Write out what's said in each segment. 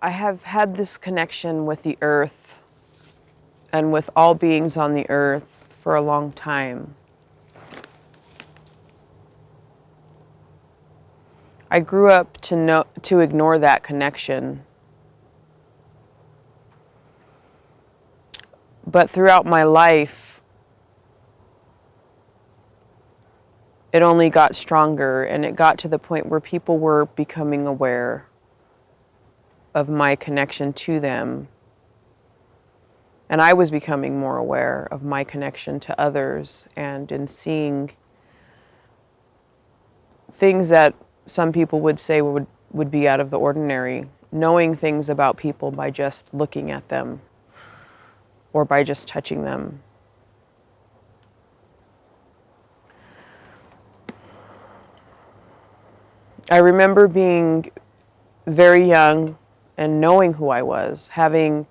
I have had this connection with the earth and with all beings on the earth for a long time. I grew up to ignore that connection. But throughout my life, it only got stronger, and it got to the point where people were becoming aware of my connection to them. And I was becoming more aware of my connection to others, and in seeing things that some people would say would be out of the ordinary, knowing things about people by just looking at them or by just touching them. I remember being very young and knowing who I was, having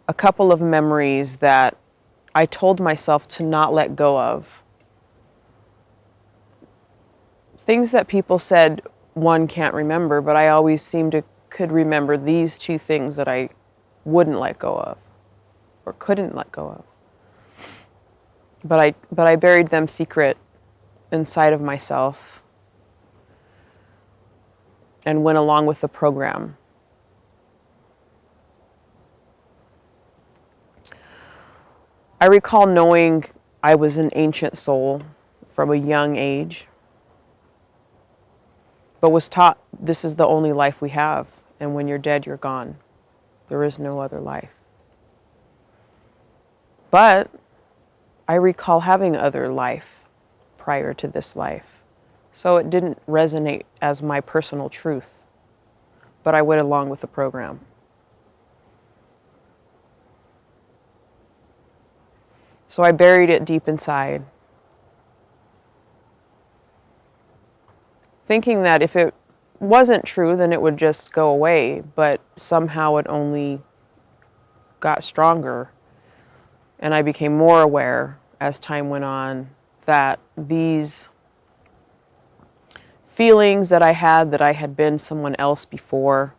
a couple of memories that I told myself to not let go of. Things that people said one can't remember, but I always could remember these two things that I wouldn't let go of or couldn't let go of. But I buried them secret inside of myself and went along with the program. I recall knowing I was an ancient soul from a young age, but was taught this is the only life we have, and when you're dead, you're gone. There is no other life. But I recall having other life prior to this life, so it didn't resonate as my personal truth, but I went along with the program. So I buried it deep inside, thinking that if it wasn't true, then it would just go away, but somehow it only got stronger. And I became more aware as time went on that these feelings that I had been someone else before,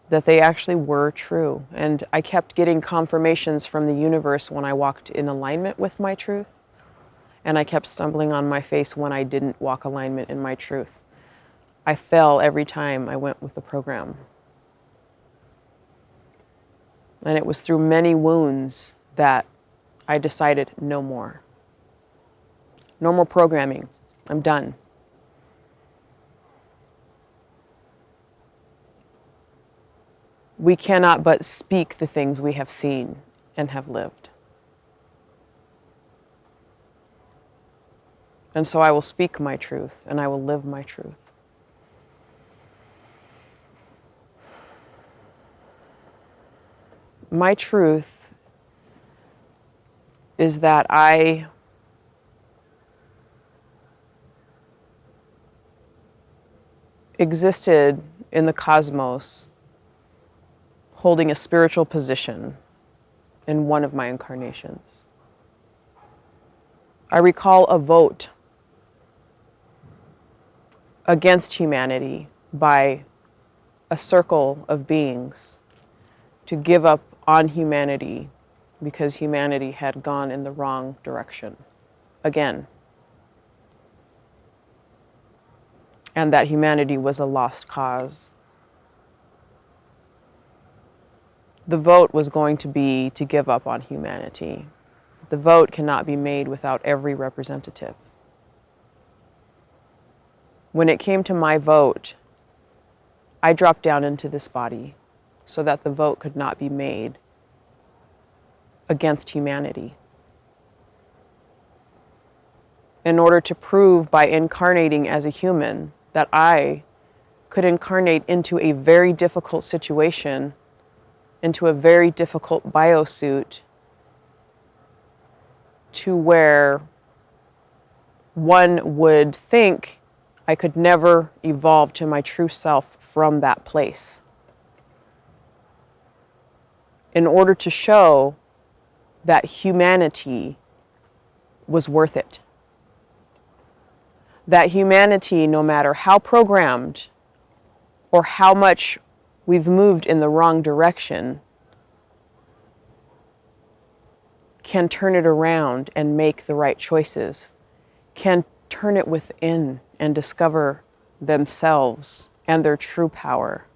that they actually were true. And I kept getting confirmations from the universe when I walked in alignment with my truth. And I kept stumbling on my face when I didn't walk alignment in my truth. I fell every time I went with the program. And it was through many wounds that I decided no more. No more programming. I'm done. We cannot but speak the things we have seen and have lived. And so I will speak my truth and I will live my truth. My truth is that I existed in the cosmos holding a spiritual position in one of my incarnations. I recall a vote against humanity by a circle of beings to give up on humanity because humanity had gone in the wrong direction again. And that humanity was a lost cause. The vote was going to be to give up on humanity. The vote cannot be made without every representative. When it came to my vote, I dropped down into this body so that the vote could not be made against humanity. In order to prove by incarnating as a human that I could incarnate into a very difficult situation, into a very difficult biosuit, to where one would think I could never evolve to my true self from that place. In order to show that humanity was worth it. That humanity, no matter how programmed or how much we've moved in the wrong direction can turn it around and make the right choices, can turn it within and discover themselves and their true power.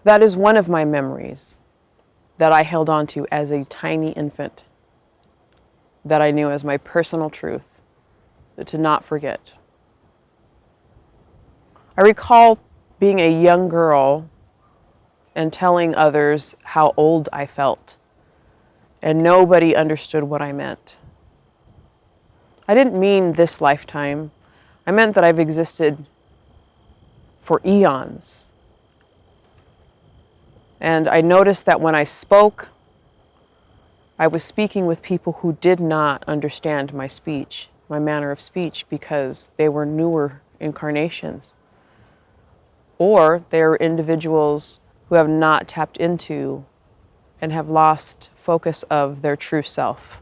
That is one of my memories that I held on to as a tiny infant, that I knew as my personal truth, to not forget. I recall being a young girl and telling others how old I felt, and nobody understood what I meant. I didn't mean this lifetime. I meant that I've existed for eons. And I noticed that when I spoke, I was speaking with people who did not understand my speech, my manner of speech, because they were newer incarnations. Or they were individuals who have not tapped into and have lost focus of their true self.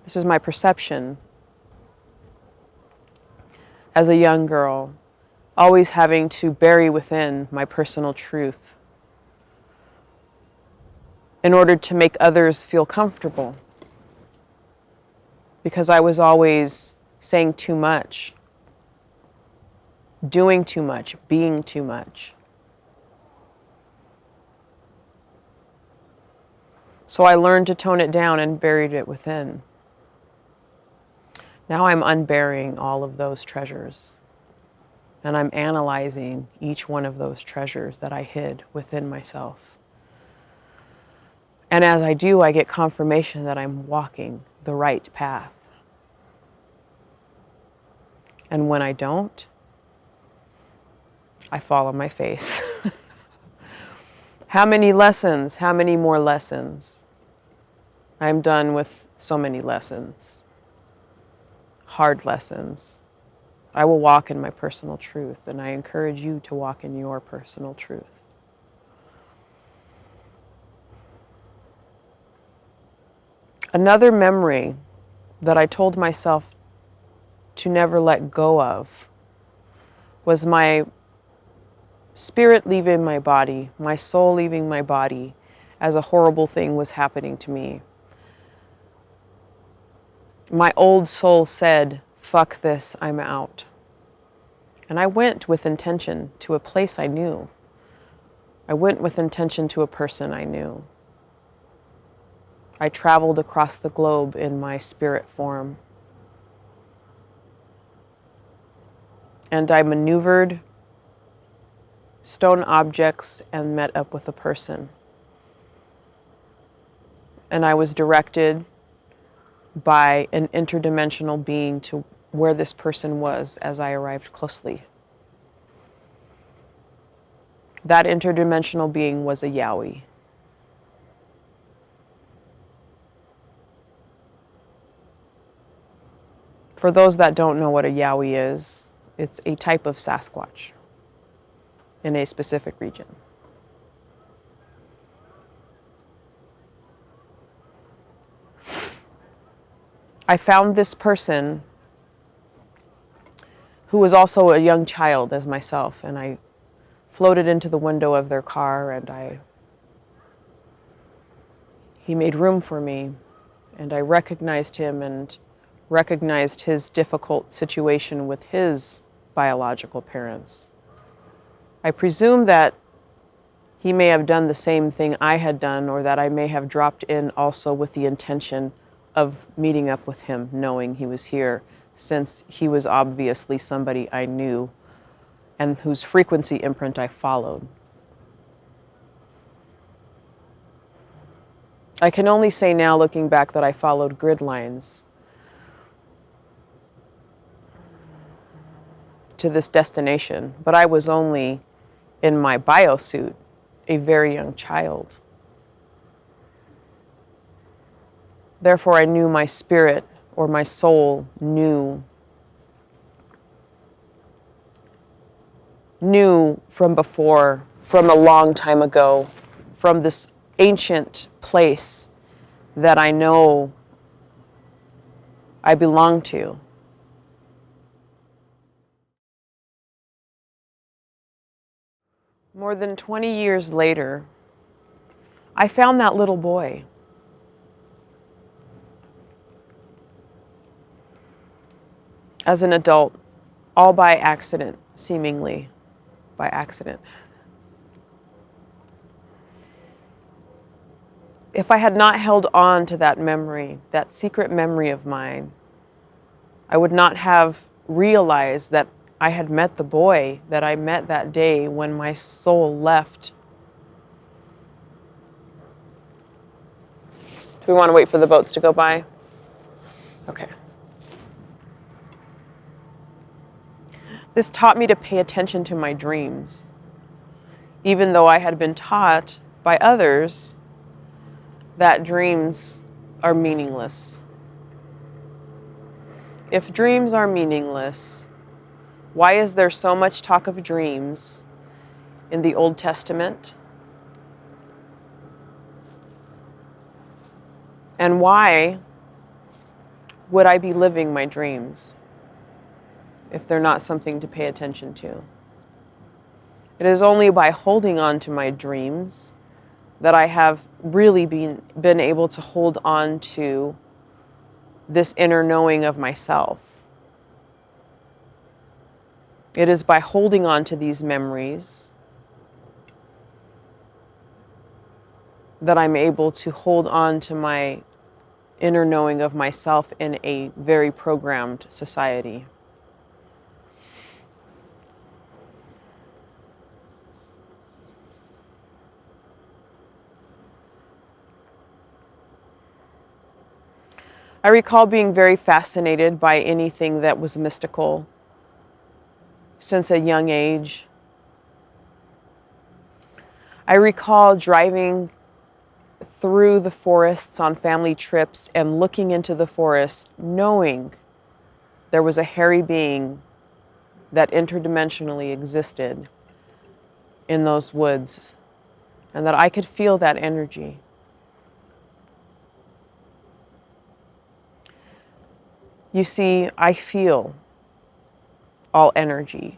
This is my perception as a young girl, always having to bury within my personal truth in order to make others feel comfortable, because I was always saying too much, doing too much, being too much. So I learned to tone it down and buried it within. Now I'm unburying all of those treasures. And I'm analyzing each one of those treasures that I hid within myself. And as I do, I get confirmation that I'm walking the right path. And when I don't, I fall on my face. How many lessons? How many more lessons? I'm done with so many lessons. Hard lessons. I will walk in my personal truth, and I encourage you to walk in your personal truth. Another memory that I told myself to never let go of was my spirit leaving my body, my soul leaving my body, as a horrible thing was happening to me. My old soul said, "Fuck this, I'm out." And I went with intention to a place I knew. I went with intention to a person I knew. I traveled across the globe in my spirit form. And I maneuvered stone objects and met up with a person. And I was directed by an interdimensional being to where this person was as I arrived closely. That interdimensional being was a Yowie. For those that don't know what a Yowie is, it's a type of Sasquatch in a specific region. I found this person who was also a young child as myself, and I floated into the window of their car, and he made room for me, and I recognized him and recognized his difficult situation with his biological parents. I presume that he may have done the same thing I had done, or that I may have dropped in also with the intention of meeting up with him, knowing he was here, since he was obviously somebody I knew and whose frequency imprint I followed. I can only say now, looking back, that I followed grid lines to this destination, but I was only in my biosuit, a very young child. Therefore, I knew my spirit, or my soul knew from before from a long time ago, from this ancient place that I know I belong to. More than 20 years later, I found that little boy. As an adult, all by accident, seemingly by accident. If I had not held on to that memory, that secret memory of mine, I would not have realized that I had met the boy that I met that day when my soul left. Do we want to wait for the boats to go by? Okay. This taught me to pay attention to my dreams, even though I had been taught by others that dreams are meaningless. If dreams are meaningless, why is there so much talk of dreams in the Old Testament? And why would I be living my dreams if they're not something to pay attention to? It is only by holding on to my dreams that I have really been able to hold on to this inner knowing of myself. It is by holding on to these memories that I'm able to hold on to my inner knowing of myself in a very programmed society. I recall being very fascinated by anything that was mystical since a young age. I recall driving through the forests on family trips and looking into the forest, knowing there was a hairy being that interdimensionally existed in those woods, and that I could feel that energy. You see, I feel all energy.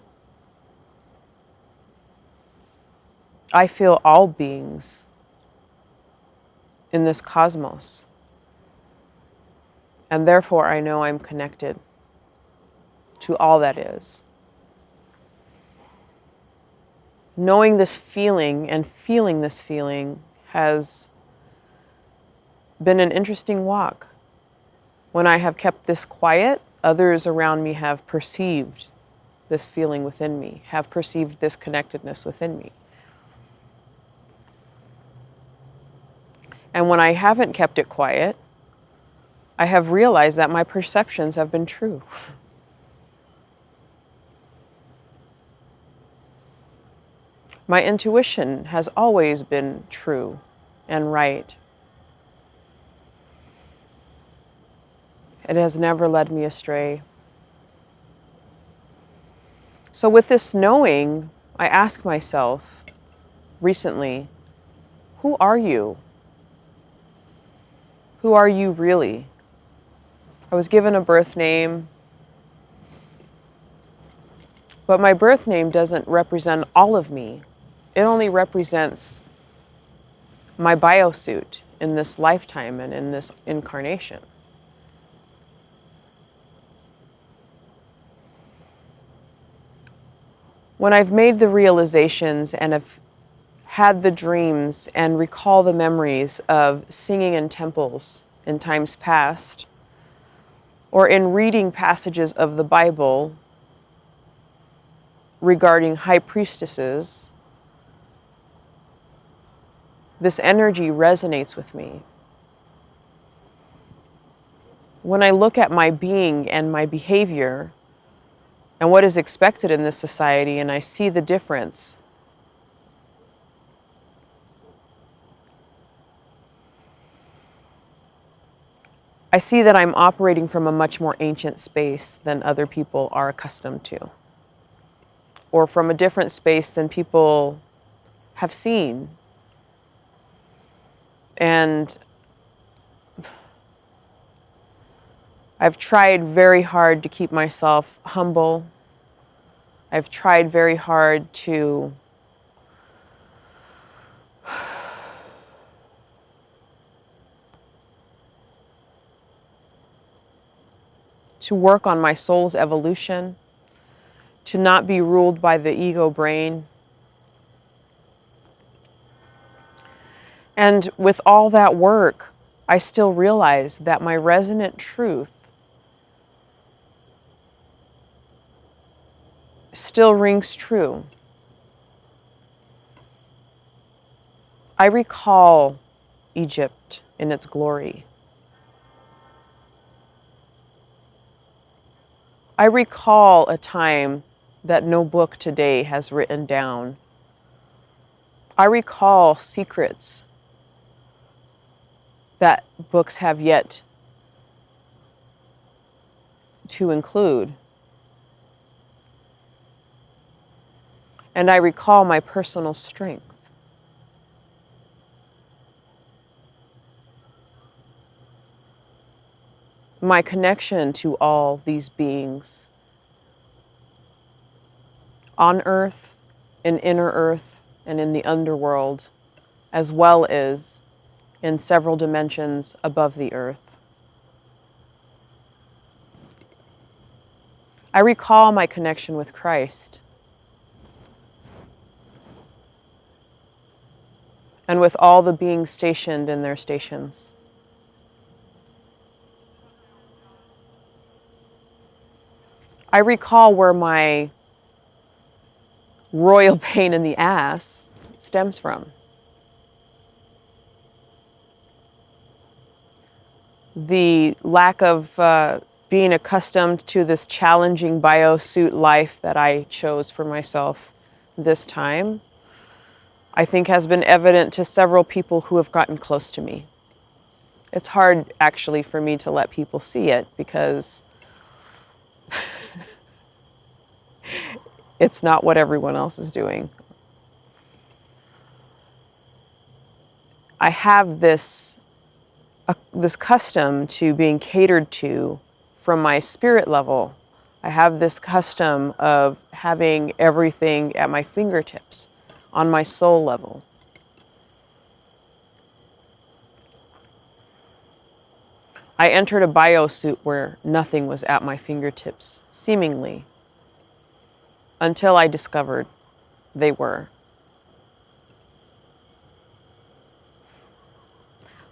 I feel all beings in this cosmos. And therefore, I know I'm connected to all that is. Knowing this feeling and feeling this feeling has been an interesting walk. When I have kept this quiet, others around me have perceived this feeling within me, have perceived this connectedness within me. And when I haven't kept it quiet, I have realized that my perceptions have been true. My intuition has always been true and right. It has never led me astray. So with this knowing, I ask myself recently, who are you? Who are you really? I was given a birth name, but my birth name doesn't represent all of me. It only represents my biosuit in this lifetime and in this incarnation. When I've made the realizations and have had the dreams and recall the memories of singing in temples in times past, or in reading passages of the Bible regarding high priestesses, this energy resonates with me. When I look at my being and my behavior and what is expected in this society, and I see the difference, I see that I'm operating from a much more ancient space than other people are accustomed to, or from a different space than people have seen. And I've tried very hard to keep myself humble. I've tried very hard to work on my soul's evolution, to not be ruled by the ego brain. And with all that work, I still realize that my resonant truth still rings true. I recall Egypt in its glory. I recall a time that no book today has written down. I recall secrets that books have yet to include. And I recall my personal strength. My connection to all these beings on earth, in inner earth, and in the underworld, as well as in several dimensions above the earth. I recall my connection with Christ, and with all the beings stationed in their stations. I recall where my royal pain in the ass stems from. The lack of being accustomed to this challenging biosuit life that I chose for myself this time, I think has been evident to several people who have gotten close to me. It's hard actually for me to let people see it because it's not what everyone else is doing. I have this custom to being catered to from my spirit level. I have this custom of having everything at my fingertips on my soul level. I entered a biosuit where nothing was at my fingertips, seemingly, until I discovered they were.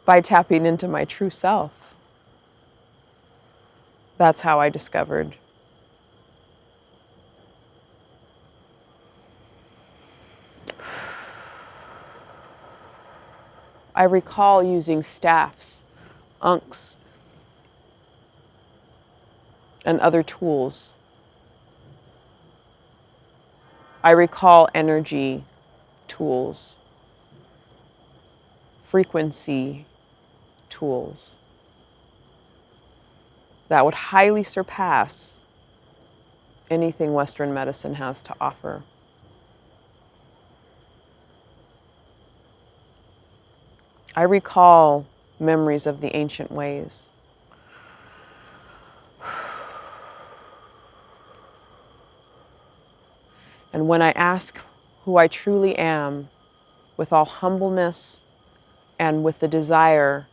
By tapping into my true self. That's how I discovered. I recall using staffs, unks, and other tools. I recall energy tools, frequency tools that would highly surpass anything Western medicine has to offer. I recall memories of the ancient ways. And when I ask who I truly am, with all humbleness and with the desire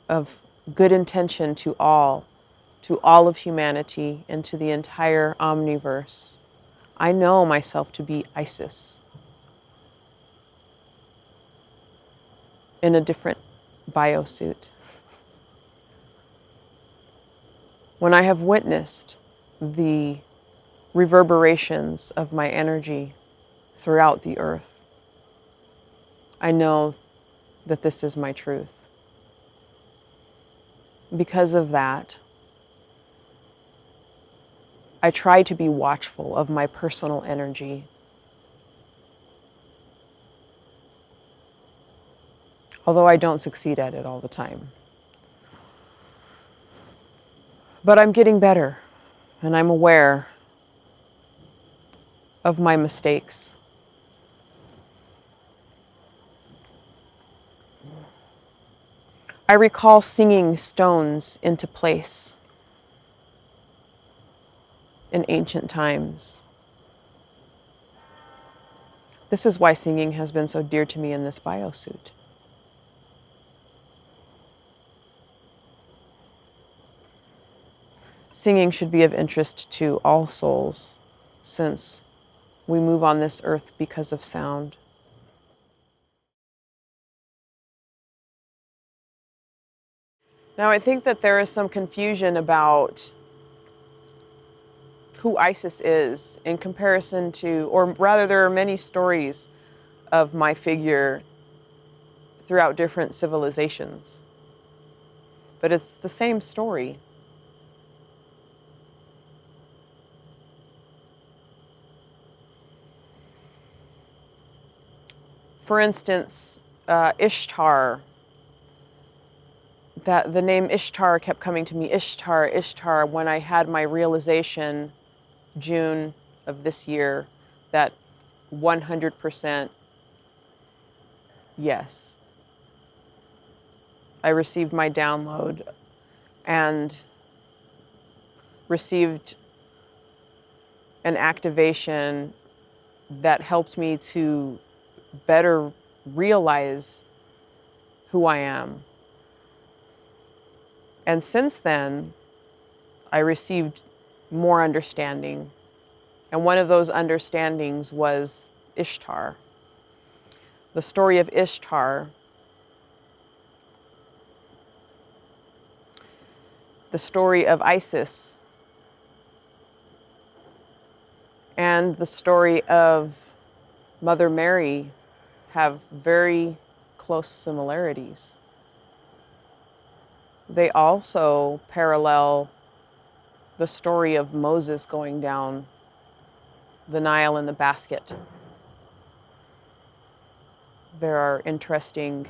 of good intention to all of humanity and to the entire omniverse, I know myself to be Isis in a different biosuit. When I have witnessed the reverberations of my energy throughout the earth, I know that this is my truth. Because of that, I try to be watchful of my personal energy. Although I don't succeed at it all the time. But I'm getting better, and I'm aware of my mistakes. I recall singing stones into place in ancient times. This is why singing has been so dear to me in this biosuit. Singing should be of interest to all souls, since we move on this earth because of sound. Now, I think that there is some confusion about who Isis is in comparison to, or rather, there are many stories of my figure throughout different civilizations. But it's the same story. For instance, Ishtar, that the name Ishtar kept coming to me, Ishtar, Ishtar, when I had my realization June of this year that 100% yes. I received my download and received an activation that helped me to better realize who I am. And since then, I received more understanding. And one of those understandings was Ishtar. The story of Ishtar, the story of Isis, and the story of Mother Mary have very close similarities. They also parallel the story of Moses going down the Nile in the basket. There are interesting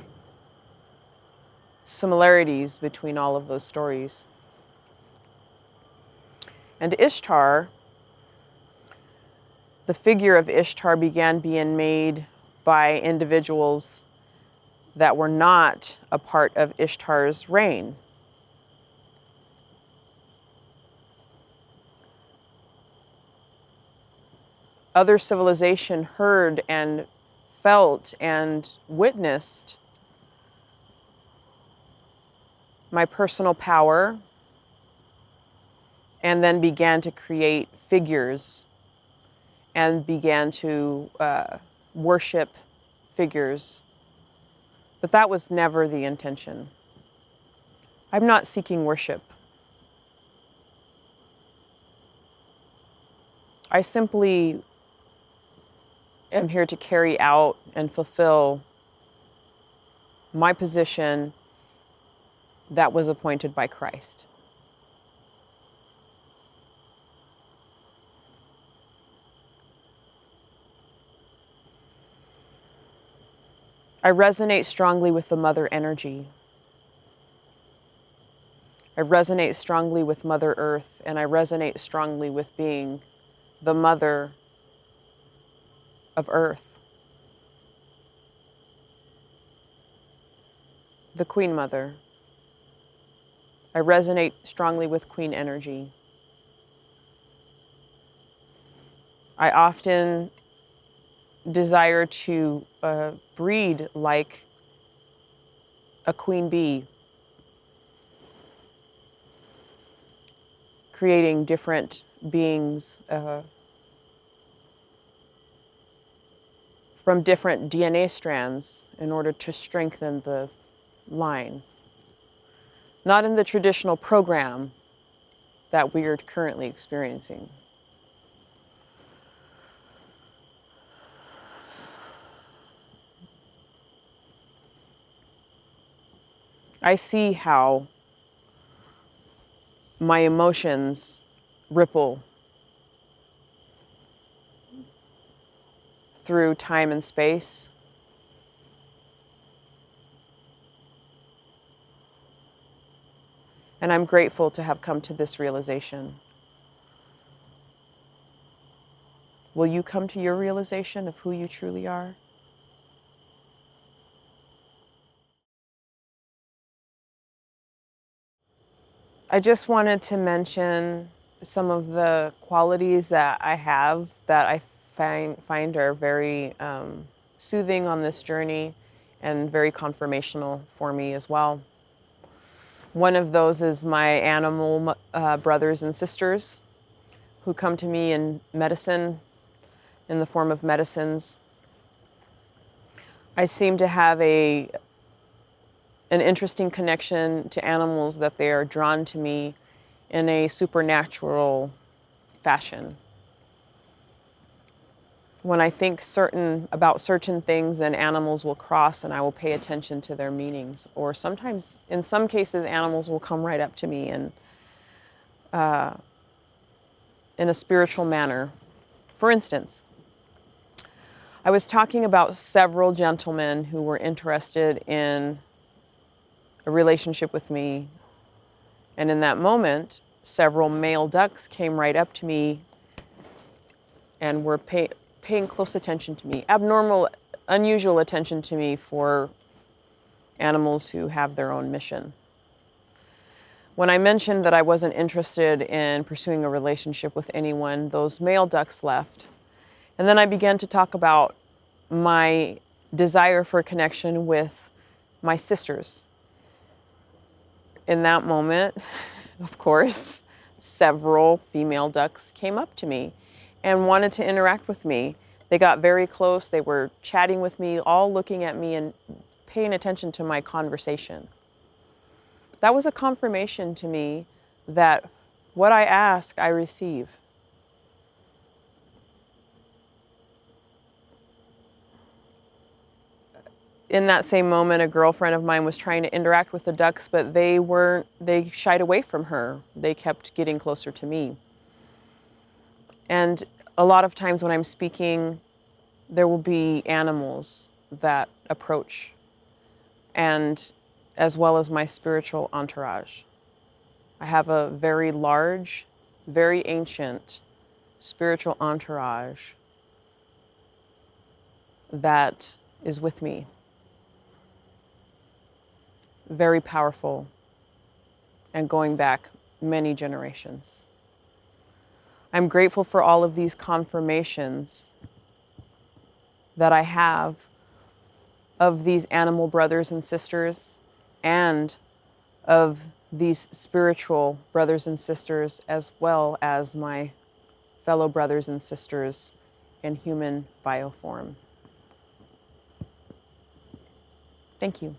similarities between all of those stories. And Ishtar, the figure of Ishtar began being made by individuals that were not a part of Ishtar's reign. Other civilization heard and felt and witnessed my personal power and then began to create figures and began to worship figures. But that was never the intention. I'm not seeking worship. I simply am here to carry out and fulfill my position that was appointed by Christ. I resonate strongly with the mother energy. I resonate strongly with Mother Earth, and I resonate strongly with being the mother of Earth, the Queen Mother. I resonate strongly with Queen energy. I often desire to breed like a queen bee, creating different beings from different DNA strands in order to strengthen the line. Not in the traditional program that we are currently experiencing. I see how my emotions ripple through time and space. And I'm grateful to have come to this realization. Will you come to your realization of who you truly are? I just wanted to mention some of the qualities that I have that I find are very soothing on this journey and very confirmational for me as well. One of those is my animal brothers and sisters who come to me in medicine, in the form of medicines. I seem to have an interesting connection to animals, that they are drawn to me in a supernatural fashion. When I think about certain things, and animals will cross and I will pay attention to their meanings. Or sometimes, in some cases, animals will come right up to me and in a spiritual manner. For instance, I was talking about several gentlemen who were interested in a relationship with me. And in that moment, several male ducks came right up to me and were paying close attention to me, unusual attention to me for animals who have their own mission. When I mentioned that I wasn't interested in pursuing a relationship with anyone, those male ducks left. And then I began to talk about my desire for a connection with my sisters. In that moment, of course, several female ducks came up to me and wanted to interact with me. They got very close. They were chatting with me, all looking at me and paying attention to my conversation. That was a confirmation to me that what I ask, I receive. In that same moment, a girlfriend of mine was trying to interact with the ducks, but they shied away from her. They kept getting closer to me. And a lot of times when I'm speaking, there will be animals that approach, and as well as my spiritual entourage. I have a very large, very ancient spiritual entourage that is with me. Very powerful and going back many generations. I'm grateful for all of these confirmations that I have of these animal brothers and sisters, and of these spiritual brothers and sisters, as well as my fellow brothers and sisters in human bioform. Thank you.